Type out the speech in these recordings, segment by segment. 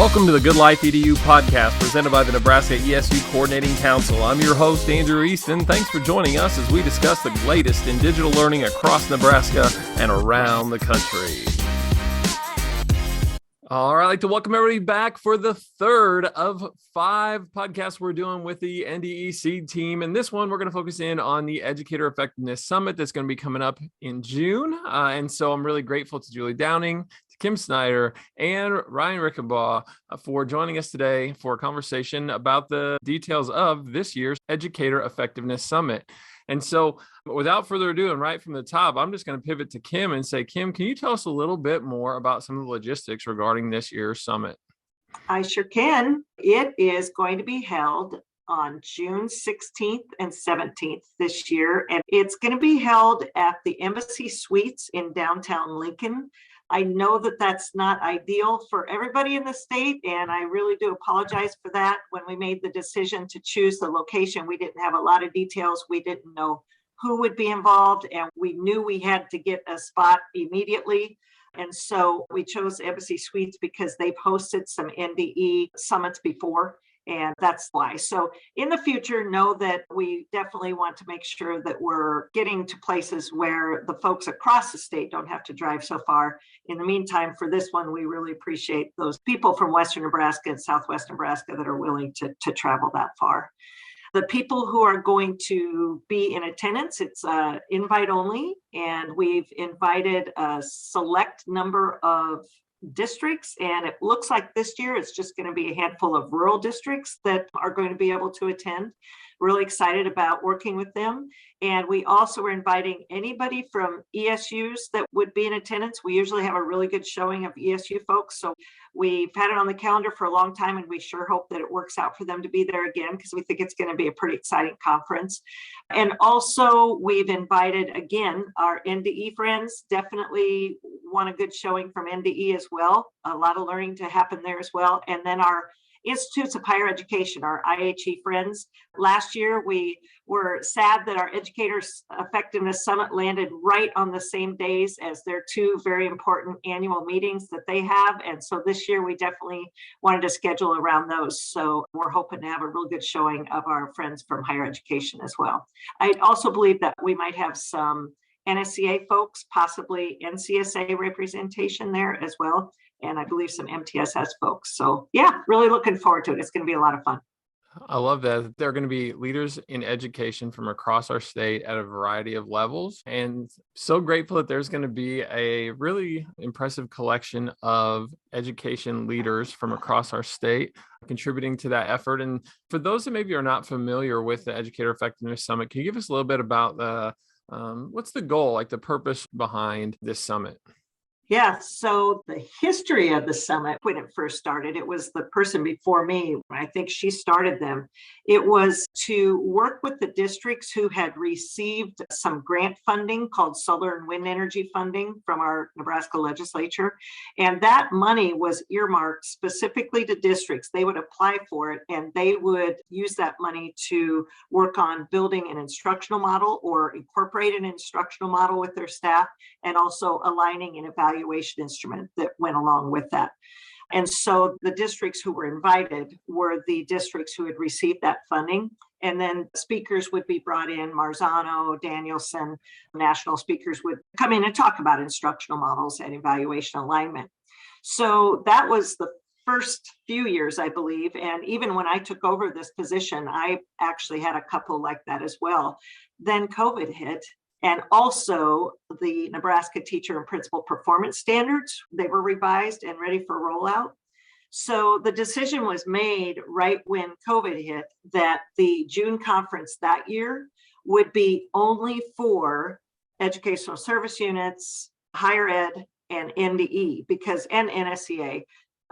Welcome to the Good Life EDU podcast presented by the Nebraska ESU Coordinating Council. I'm your host, Andrew Easton. Thanks for joining us as we discuss the latest in digital learning across Nebraska and around the country. All right, I'd like to welcome everybody back for the third of 5 podcasts we're doing with the NDE SEED Team. And this one, we're going to focus in on the Educator Effectiveness Summit that's going to be coming up in June. And so I'm really grateful to Julie Downing, to Kim Snyder, and Ryan Ricenbaw for joining us today for a conversation about the details of this year's Educator Effectiveness Summit. And so without further ado, and right from the top, I'm just going to pivot to Kim and say, Kim, can you tell us a little bit more about some of the logistics regarding this year's summit? I sure can. It is going to be held on June 16th and 17th this year, and it's going to be held at the Embassy Suites in downtown Lincoln. I know that that's not ideal for everybody in the state, and I really do apologize for that. When we made the decision to choose the location, we didn't have a lot of details. We didn't know who would be involved, and we knew we had to get a spot immediately. And so we chose Embassy Suites because they've hosted some NDE summits before, and that's why. So in the future, know that we definitely want to make sure that we're getting to places where the folks across the state don't have to drive so far. In the meantime, for this one, we really appreciate those people from Western Nebraska and Southwest Nebraska that are willing to travel that far. The people who are going to be in attendance, it's invite only, and we've invited a select number of districts, and it looks like this year it's just going to be a handful of rural districts that are going to be able to attend. Really excited about working with them. And we also are inviting anybody from ESUs that would be in attendance. We usually have a really good showing of ESU folks. So we've had it on the calendar for a long time, and we sure hope that it works out for them to be there again, because we think it's going to be a pretty exciting conference. And also we've invited, again, our NDE friends. Definitely want a good showing from NDE as well. A lot of learning to happen there as well. And then our Institutes of Higher Education, our IHE friends. Last year, we were sad that our Educators Effectiveness Summit landed right on the same days as their 2 very important annual meetings that they have. And so this year, we definitely wanted to schedule around those. So we're hoping to have a real good showing of our friends from higher education as well. I also believe that we might have some NSCA folks, possibly NCSA representation there as well. And I believe some MTSS folks. So yeah, really looking forward to it. It's going to be a lot of fun. I love that. There are going to be leaders in education from across our state at a variety of levels. And so grateful that there's going to be a really impressive collection of education leaders from across our state contributing to that effort. And for those that maybe are not familiar with the Educator Effectiveness Summit, can you give us a little bit about what's the goal, like the purpose behind this summit? Yeah, so the history of the summit, when it first started, it was the person before me. I think she started them. It was to work with the districts who had received some grant funding called solar and wind energy funding from our Nebraska legislature. And that money was earmarked specifically to districts. They would apply for it, and they would use that money to work on building an instructional model or incorporate an instructional model with their staff, and also aligning an evaluation instrument that went along with that. And so the districts who were invited were the districts who had received that funding. And then speakers would be brought in. Marzano, Danielson, national speakers would come in and talk about instructional models and evaluation alignment. So that was the first few years, I believe. And even when I took over this position, I actually had a couple like that as well. Then COVID hit. And also the Nebraska Teacher and Principal Performance Standards, they were revised and ready for rollout. So the decision was made right when COVID hit that the June conference that year would be only for educational service units, higher ed, and NDE, and NSCA.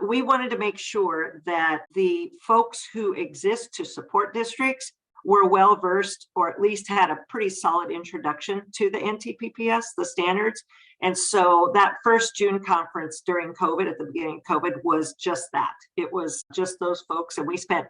We wanted to make sure that the folks who exist to support districts were well versed, or at least had a pretty solid introduction to the NTPPS, the standards. And so that first June conference during COVID, at the beginning of COVID, was just that. It was just those folks. And we spent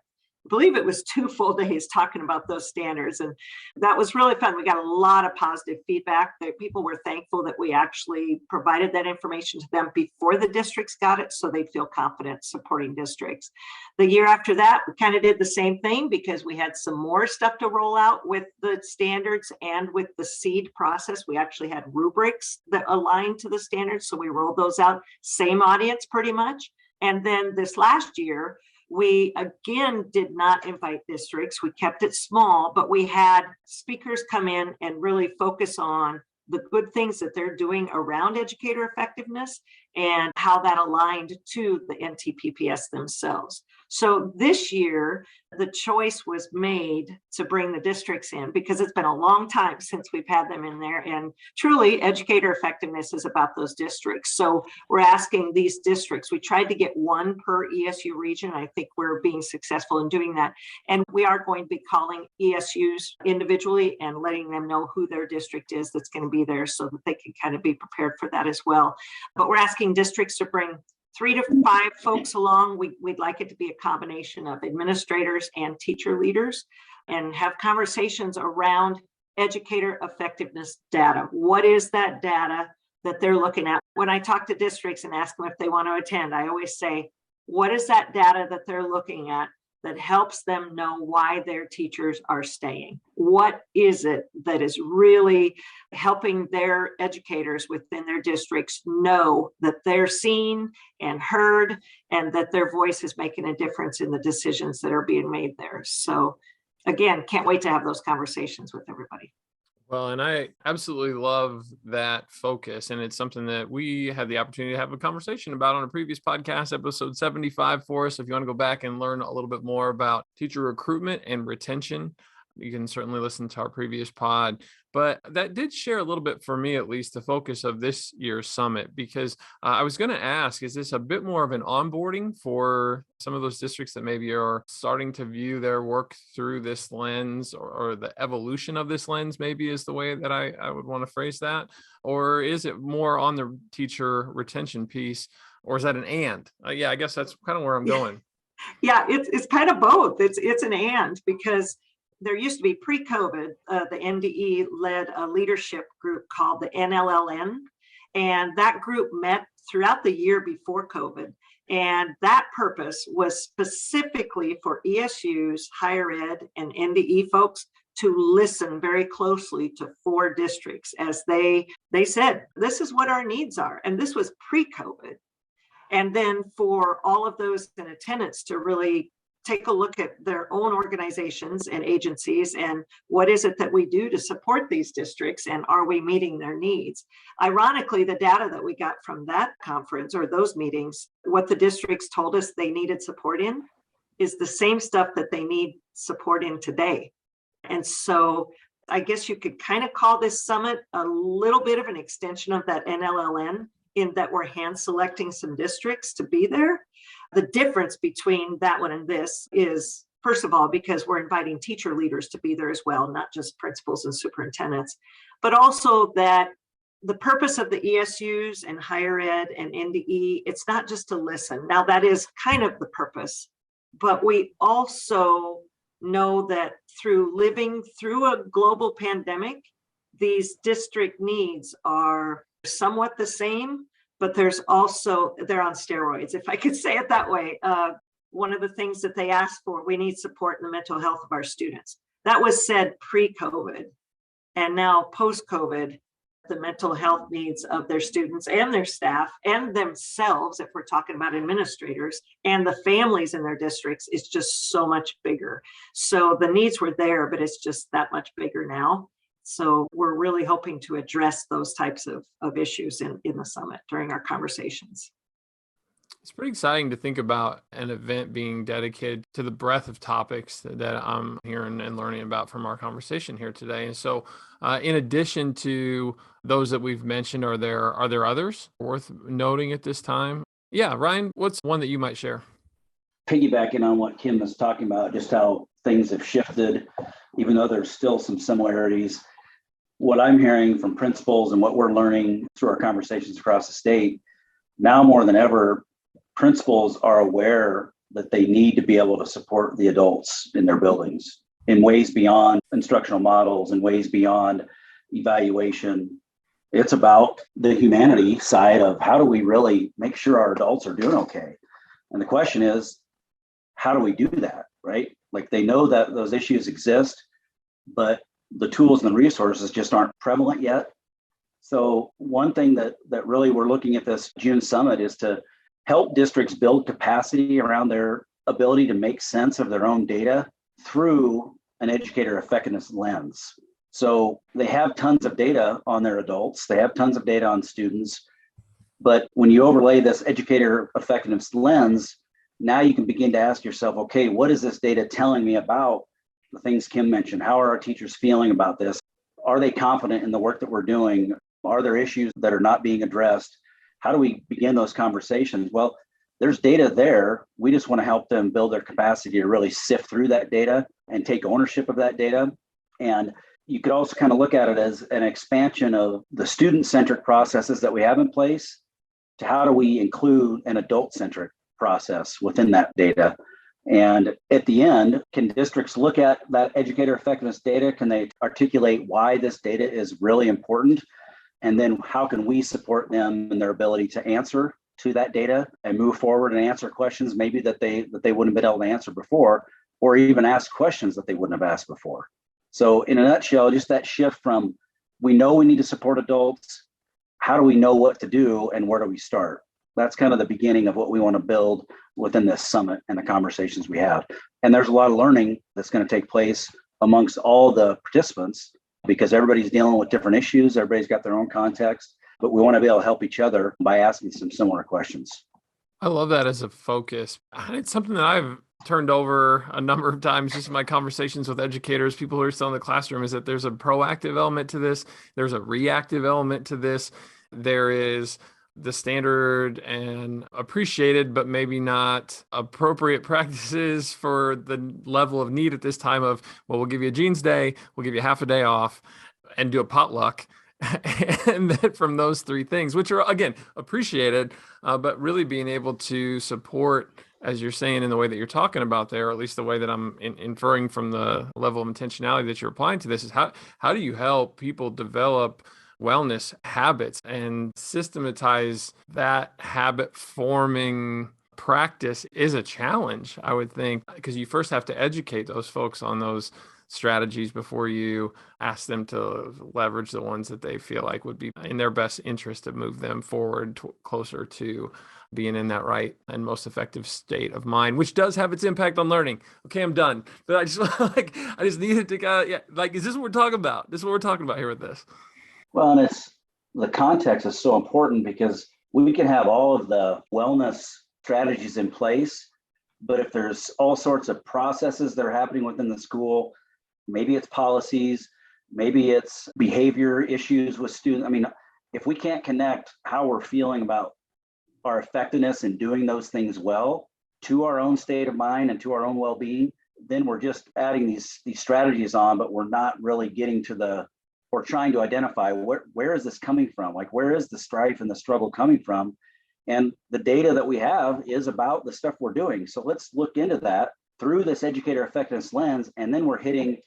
believe it was 2 full days talking about those standards. And that was really fun. We got a lot of positive feedback. That people were thankful that we actually provided that information to them before the districts got it, so they'd feel confident supporting districts. The year after that, we kind of did the same thing because we had some more stuff to roll out with the standards and with the SEED process. We actually had rubrics that aligned to the standards. So we rolled those out, same audience pretty much. And then this last year, we again did not invite districts. We kept it small, but we had speakers come in and really focus on the good things that they're doing around educator effectiveness and how that aligned to the NTPPS themselves. So this year, the choice was made to bring the districts in because it's been a long time since we've had them in there. And truly, educator effectiveness is about those districts. So we're asking these districts, we tried to get 1 per ESU region. I think we're being successful in doing that. And we are going to be calling ESUs individually and letting them know who their district is that's going to be there so that they can kind of be prepared for that as well. But we're asking districts to bring 3 to 5 folks along. We'd like it to be a combination of administrators and teacher leaders and have conversations around educator effectiveness data. What is that data that they're looking at? When I talk to districts and ask them if they want to attend, I always say, what is that data that they're looking at that helps them know why their teachers are staying? What is it that is really helping their educators within their districts know that they're seen and heard and that their voice is making a difference in the decisions that are being made there? So again, can't wait to have those conversations with everybody. Well, and I absolutely love that focus. And it's something that we had the opportunity to have a conversation about on a previous podcast, episode 75 for us. If you want to go back and learn a little bit more about teacher recruitment and retention, you can certainly listen to our previous pod. But that did share a little bit for me, at least, the focus of this year's summit, because I was going to ask, is this a bit more of an onboarding for some of those districts that maybe are starting to view their work through this lens, or the evolution of this lens, maybe is the way that I would want to phrase that? Or is it more on the teacher retention piece, or is that an and? Yeah, I guess that's kind of where I'm going. Yeah, it's kind of both. It's an and, because there used to be pre-COVID, the NDE led a leadership group called the NLLN, and that group met throughout the year before COVID. And that purpose was specifically for ESUs, higher ed, and NDE folks to listen very closely to 4 districts as they said, this is what our needs are. And this was pre-COVID. And then for all of those in attendance to really take a look at their own organizations and agencies and what is it that we do to support these districts and are we meeting their needs? Ironically, the data that we got from that conference or those meetings, what the districts told us they needed support in is the same stuff that they need support in today. And so I guess you could kind of call this summit a little bit of an extension of that NLLN, in that we're hand selecting some districts to be there. The difference between that one and this is, first of all, because we're inviting teacher leaders to be there as well, not just principals and superintendents, but also that the purpose of the ESUs and higher ed and NDE, it's not just to listen. Now that is kind of the purpose, but we also know that through living through a global pandemic, these district needs are somewhat the same, but there's also, they're on steroids, if I could say it that way. One of the things that they asked for, we need support in the mental health of our students. That was said pre-COVID. And now post-COVID, the mental health needs of their students and their staff and themselves, if we're talking about administrators, and the families in their districts is just so much bigger. So the needs were there, but it's just that much bigger now. So we're really hoping to address those types of issues in the summit during our conversations. It's pretty exciting to think about an event being dedicated to the breadth of topics that I'm hearing and learning about from our conversation here today. And so in addition to those that we've mentioned, are there others worth noting at this time? Yeah, Ryan, what's one that you might share? Piggybacking on what Kim was talking about, just how things have shifted, even though there's still some similarities. What I'm hearing from principals and what we're learning through our conversations across the state, now more than ever, principals are aware that they need to be able to support the adults in their buildings in ways beyond instructional models and ways beyond evaluation. It's about the humanity side of how do we really make sure our adults are doing okay? And the question is, how do we do that, right? Like they know that those issues exist, but the tools and the resources just aren't prevalent yet. So one thing that really we're looking at this June summit is to help districts build capacity around their ability to make sense of their own data through an educator effectiveness lens. So they have tons of data on their adults, they have tons of data on students, but when you overlay this educator effectiveness lens, now you can begin to ask yourself, okay, what is this data telling me about the things Kim mentioned? How are our teachers feeling about this? Are they confident in the work that we're doing? Are there issues that are not being addressed? How do we begin those conversations? Well, there's data there. We just want to help them build their capacity to really sift through that data and take ownership of that data. And you could also kind of look at it as an expansion of the student-centric processes that we have in place to how do we include an adult-centric process within that data. And at the end, can districts look at that educator effectiveness data? Can they articulate why this data is really important? And then how can we support them in their ability to answer to that data and move forward and answer questions maybe that they wouldn't have been able to answer before, or even ask questions that they wouldn't have asked before. So in a nutshell, just that shift from we know we need to support adults, how do we know what to do and where do we start? That's kind of the beginning of what we want to build within this summit and the conversations we have. And there's a lot of learning that's going to take place amongst all the participants because everybody's dealing with different issues. Everybody's got their own context, but we want to be able to help each other by asking some similar questions. I love that as a focus. And it's something that I've turned over a number of times just in my conversations with educators, people who are still in the classroom, is that there's a proactive element to this. There's a reactive element to this. There is the standard and appreciated, but maybe not appropriate practices for the level of need at this time of, well, we'll give you a jeans day, we'll give you half a day off and do a potluck. And then from those three things, which are, again, appreciated, but really being able to support, as you're saying in the way that you're talking about there, or at least the way that I'm inferring from the level of intentionality that you're applying to this, is how do you help people develop wellness habits and systematize that habit forming practice is a challenge, I would think, because you first have to educate those folks on those strategies before you ask them to leverage the ones that they feel like would be in their best interest to move them forward closer to being in that right and most effective state of mind, which does have its impact on learning. Okay, I'm done. But I just needed to is this what we're talking about? This is what we're talking about here with this. Well, and it's the context is so important because we can have all of the wellness strategies in place, but if there's all sorts of processes that are happening within the school, maybe it's policies, maybe it's behavior issues with students. I mean, if we can't connect how we're feeling about our effectiveness in doing those things well to our own state of mind and to our own well-being, then we're just adding these strategies on, but we're not really getting to or trying to identify where is this coming from? Like, where is the strife and the struggle coming from? And the data that we have is about the stuff we're doing. So let's look into that through this educator effectiveness lens. And then we're hitting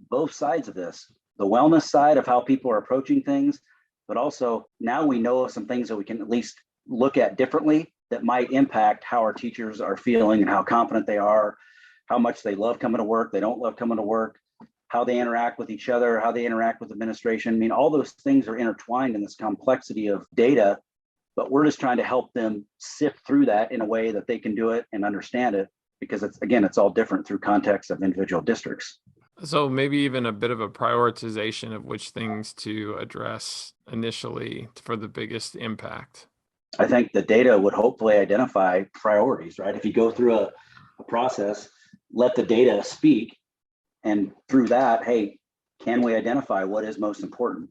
both sides of this, the wellness side of how people are approaching things, but also now we know of some things that we can at least look at differently that might impact how our teachers are feeling and how confident they are, how much they love coming to work, they don't love coming to work, how they interact with each other, how they interact with administration. I mean, all those things are intertwined in this complexity of data, but we're just trying to help them sift through that in a way that they can do it and understand it, because it's all different through context of individual districts. So maybe even a bit of a prioritization of which things to address initially for the biggest impact. I think the data would hopefully identify priorities, right? If you go through a process, let the data speak. And through that, hey, can we identify what is most important?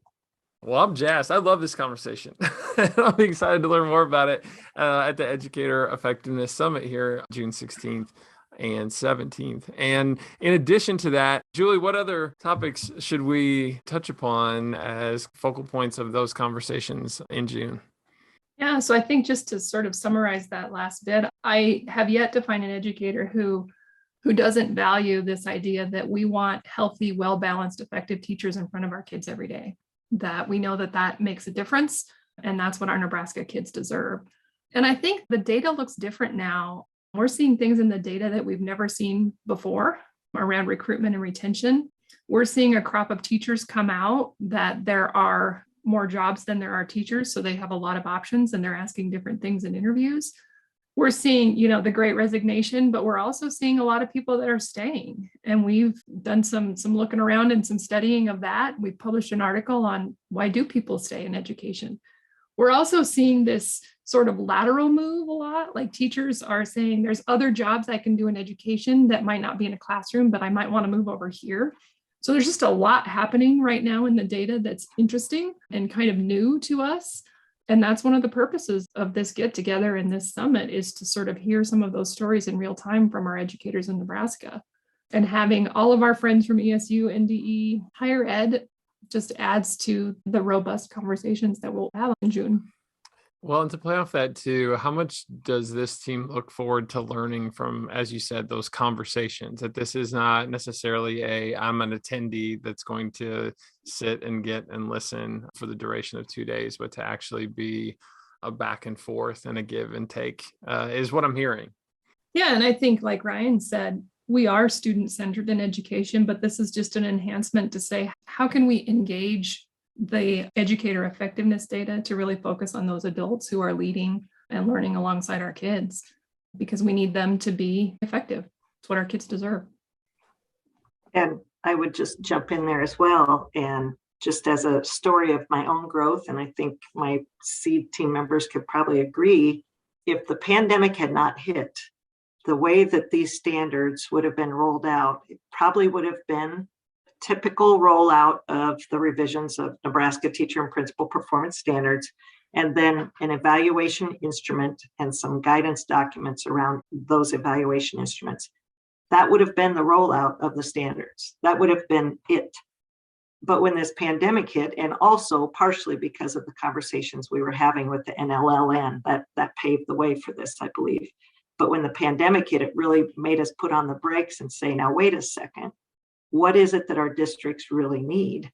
Well, I'm jazzed. I love this conversation. I'm excited to learn more about it at the Educator Effectiveness Summit here, June 16th and 17th. And in addition to that, Julie, what other topics should we touch upon as focal points of those conversations in June? Yeah, so I think just to sort of summarize that last bit, I have yet to find an educator who doesn't value this idea that we want healthy, well-balanced, effective teachers in front of our kids every day, that we know that that makes a difference, and that's what our Nebraska kids deserve. And I think the data looks different now. We're seeing things in the data that we've never seen before around recruitment and retention. We're seeing a crop of teachers come out that there are more jobs than there are teachers, so they have a lot of options and they're asking different things in interviews. We're seeing, the great resignation, but we're also seeing a lot of people that are staying. And we've done some looking around and some studying of that. We published an article on why do people stay in education. We're also seeing this sort of lateral move a lot. Like teachers are saying, there's other jobs I can do in education that might not be in a classroom, but I might want to move over here. So there's just a lot happening right now in the data that's interesting and kind of new to us. And that's one of the purposes of this get together and this summit, is to sort of hear some of those stories in real time from our educators in Nebraska. And having all of our friends from ESU, NDE, higher ed just adds to the robust conversations that we'll have in June. Well, and to play off that too, how much does this team look forward to learning from, as you said, those conversations? That this is not necessarily I'm an attendee that's going to sit and get and listen for the duration of 2 days, but to actually be a back and forth and a give and take is what I'm hearing. Yeah, and I think, like Ryan said, we are student-centered in education, but this is just an enhancement to say, how can we engage the educator effectiveness data to really focus on those adults who are leading and learning alongside our kids, because we need them to be effective. It's what our kids deserve. And I would just jump in there as well. And just as a story of my own growth, and I think my SEED team members could probably agree, if the pandemic had not hit, the way that these standards would have been rolled out, it probably would have been typical rollout of the revisions of Nebraska teacher and principal performance standards, and then an evaluation instrument and some guidance documents around those evaluation instruments. That would have been the rollout of the standards. That would have been it. But when this pandemic hit, and also partially because of the conversations we were having with the NLLN, that paved the way for this, I believe. But when the pandemic hit, it really made us put on the brakes and say, now, wait a second. What is it that our districts really need?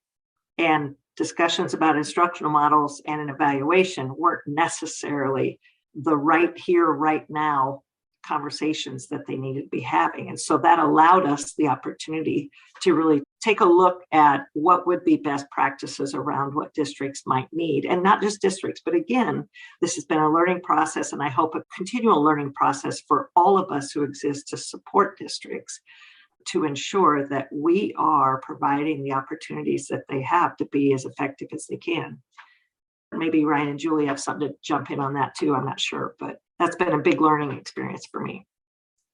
And discussions about instructional models and an evaluation weren't necessarily the right here, right now conversations that they needed to be having. And so that allowed us the opportunity to really take a look at what would be best practices around what districts might need. And not just districts, but again, this has been a learning process, and I hope a continual learning process for all of us who exist to support districts, to ensure that we are providing the opportunities that they have to be as effective as they can. Maybe Ryan and Julie have something to jump in on that too. I'm not sure, but that's been a big learning experience for me.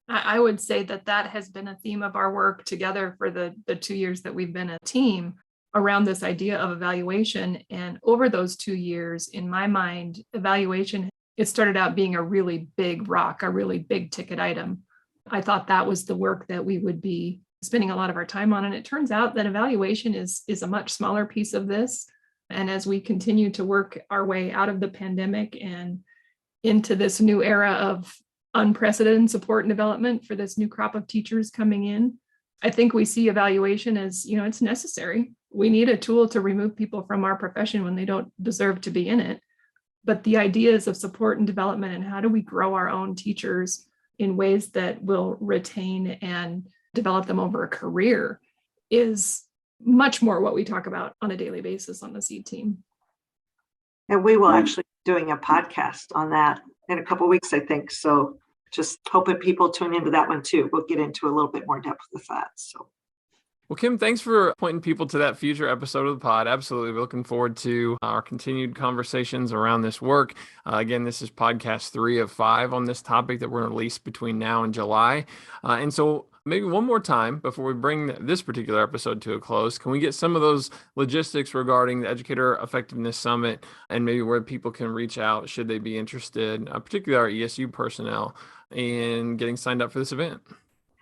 I would say that has been a theme of our work together for the 2 years that we've been a team, around this idea of evaluation. And over those 2 years, in my mind, evaluation, it started out being a really big rock, a really big ticket item. I thought that was the work that we would be spending a lot of our time on. And it turns out that evaluation is a much smaller piece of this. And as we continue to work our way out of the pandemic and into this new era of unprecedented support and development for this new crop of teachers coming in, I think we see evaluation as, it's necessary. We need a tool to remove people from our profession when they don't deserve to be in it. But the ideas of support and development, and how do we grow our own teachers in ways that will retain and develop them over a career, is much more what we talk about on a daily basis on the SEED team. And we will actually be doing a podcast on that in a couple of weeks, I think. So just hoping people tune into that one too. We'll get into a little bit more depth with that. So. Well, Kim, thanks for pointing people to that future episode of the pod. Absolutely. We're looking forward to our continued conversations around this work. Again, this is podcast 3 of 5 on this topic that we're going to release between now and July. And so maybe one more time before we bring this particular episode to a close, can we get some of those logistics regarding the Educator Effectiveness Summit, and maybe where people can reach out should they be interested, particularly our ESU personnel, in getting signed up for this event?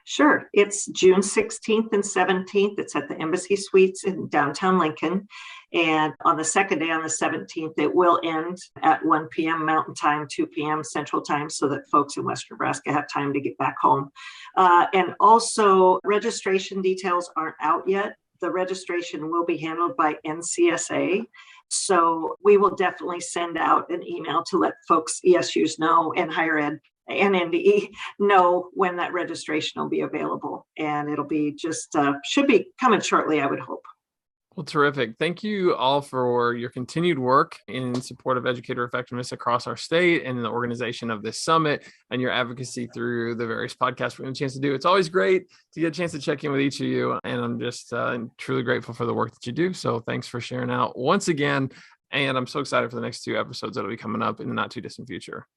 Sure. It's June 16th and 17th. It's at the Embassy Suites in downtown Lincoln. And on the second day, on the 17th, it will end at 1 p.m. Mountain Time, 2 p.m. Central Time, so that folks in Western Nebraska have time to get back home. And also, registration details aren't out yet. The registration will be handled by NCSA. So we will definitely send out an email to let folks, ESUs know, and higher ed and NDE know when that registration will be available. And it'll be just, should be coming shortly, I would hope. Well, terrific. Thank you all for your continued work in support of educator effectiveness across our state and the organization of this summit and your advocacy through the various podcasts we have a chance to do. It's always great to get a chance to check in with each of you. And I'm just truly grateful for the work that you do. So thanks for sharing out once again. And I'm so excited for the next 2 episodes that'll be coming up in the not too distant future.